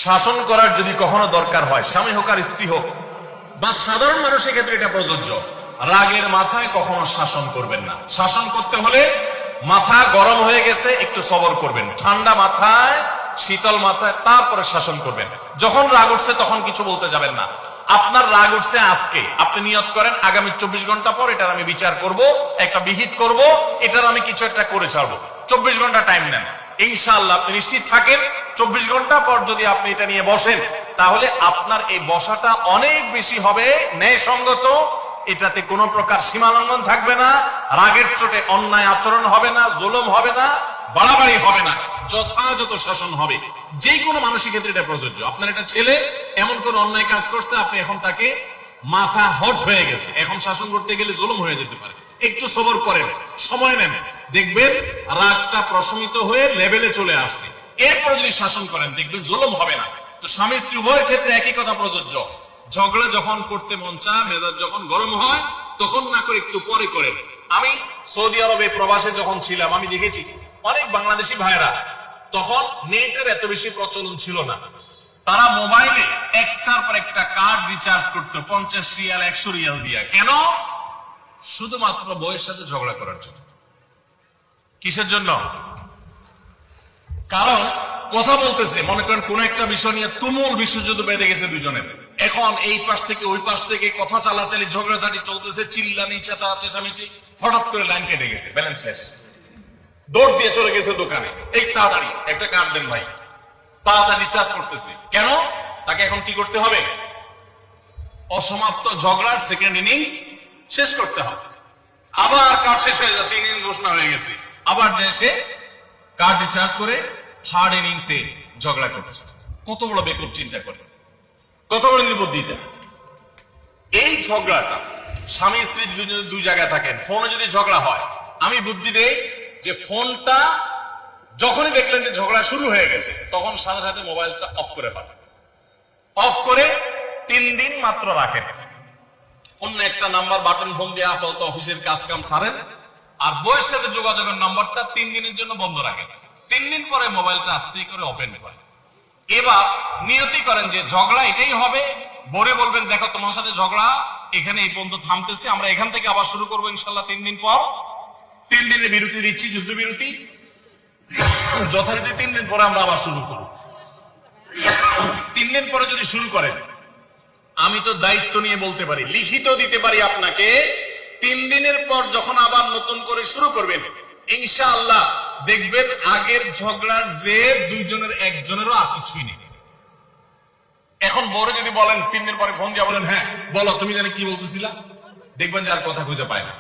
শাসন করার যদি কখনো দরকার হয়, স্বামী হোক আর স্ত্রী হোক বা সাধারণ মানুষের ক্ষেত্রে এটা প্রযোজ্য, রাগের মাথায় কখনো শাসন করবেন না। শাসন করতে হলে মাথা গরম হয়ে গেছে একটু সবর করবেন, ঠান্ডা মাথায় শীতল মাথায় তারপরে শাসন করবেন। যখন রাগ উঠছে তখন কিছু বলতে যাবেন না। আপনার রাগ উঠছে আজকে, আপনি নিয়ত করেন আগামী 24 ঘন্টা পর এটার আমি বিচার করব, একটা বিহিত করব, এটার আমি কিছু একটা করে ছাড়বো। 24 ঘন্টা টাইম নেন, ইনশাআল্লাহ আপনি নিশ্চিত থাকেন 24 ঘন্টা পর যদি আপনি এটা নিয়ে বসেন তাহলে আপনার এই বসাটা অনেক বেশি হবে ন্যায়সঙ্গত। এটাতে কোনো প্রকার সীমালঙ্ঘন থাকবে না, রাগের চোটে অন্যায় আচরণ হবে না, জুলুম হবে না, বাড়াবাড়ি হবে না, যথাযথ শাসন হবে। যে কোনো মানুষের ক্ষেত্রে এটা প্রযোজ্য। আপনার একটা ছেলে এমন কোন অন্যায় কাজ করছে, আপনি এখন তাকে মাথা হট হয়ে গেছে, এখন শাসন করতে গেলে জুলুম হয়ে যেতে পারে, একটু সবর করেন, সময় নেন, দেখবেন রাগটা প্রশমিত হয়ে লেভেলে চলে আসছে। এরপরে যদি শাসন করেন দেখবেন জুলুম হবে না। তো স্বামী স্ত্রী উভয়ের ক্ষেত্রে একই কথা প্রযোজ্য। ঝগড়া যখন করতে মন চায়, মেজাজ যখন গরম হয় তখন না করে একটু পরে করেন। আমি সৌদি আরবে প্রবাসে যখন ছিলাম আমি দেখেছি অনেক বাংলাদেশি ভাইরা, তখন নেটের এত বেশি প্রচলন ছিল না, তারা মোবাইলে একটার পর একটা কার্ড রিচার্জ করতো 50 রিয়াল 100 রিয়াল দিয়া। কেন? শুধুমাত্র বউয়ের সাথে ঝগড়া করার জন্য। কিসের জন্য? কারণ কথা বলতেছে, মনে করেন কোন একটা বিষয় নিয়ে তুমুল বিশ্বযুদ্ধ বেঁধে গেছে দুজনের, এখন এই পাশ থেকে ওই পাশ থেকে কথা চালাচালি ঝগড়াঝাটি চলতেছে, চিল্লানি চেঁচামেচি, হঠাৎ করে লাইন কেটে গেছে, ব্যালেন্স শেষ, দৌড় দিয়ে চলে গেছে দোকানে, এই তাড়াতাড়ি একটা কার্ড দেন ভাই, তাড়াতাড়ি রিচার্জ করতেছে। কেন? তাকে এখন কি করতে হবে? অসমাপ্ত ঝগড়ার সেকেন্ড ইনিংস শেষ করতে হবে। আবার কার্ড শেষ হয়ে যাচ্ছে, ইনিংস ঘোষণা হয়ে গেছে, আবার যে সে কার্ড রিচার্জ করে থার্ড ইনিংসে ঝগড়া করছে। কত বড় বেকুব চিন্তা করে, কত বড় নির্বুদ্ধিতা। এই ঝগড়াটা স্বামী স্ত্রী দুই জায়গায় থাকেন, ফোনে যদি ঝগড়া হয়, আমি বুদ্ধি দেই যে ফোনটা যখনই দেখলেন যে ঝগড়া শুরু হয়ে গেছে তখন সাথে সাথে মোবাইলটা অফ করে পাবেন, অফ করে 3 দিন মাত্র রাখেন, অন্য একটা নাম্বার বাটন ফোন দিয়ে আপাতত অফিসের কাজ কাম ছাড়েন, আর বউয়ের সাথে যোগাযোগের নাম্বারটা 3 দিনের জন্য বন্ধ রাখেন। 3 দিন পরে মোবাইলটা আস্তে করে ওপেন করেন। এবার নিয়তি করেন যে ঝগড়া এটাই হবে, বরে বলবেন দেখো তোমার সাথে ঝগড়া এখানে এই পর্যন্ত থামতেছে, আমরা এখান থেকে আবার শুরু করবো ইনশাল্লাহ 3 দিন পর। 3 দিনের বিরতি দিচ্ছি, যুদ্ধ বিরতি, যথারীতি 3 দিন পরে আমরা আবার শুরু করব। 3 দিন পরে যদি শুরু করেন, আমি তো দায়িত্ব নিয়ে বলতে পারি, লিখিত দিতে পারি আপনাকে, 3 দিনের পর যখন আবার নতুন করে শুরু করবেন ইনশাআল্লাহ দেখবেন আগের ঝগড়ার যে দুইজনের একজনেরও আর কিছুই নেই। এখন বড় যদি বলেন 3 দিন পরে ফোন দিয়ে বলেন হ্যাঁ বলো তুমি জানি কি বলতেছিলা, দেখবেন যে আর কথা খুঁজে পায় না।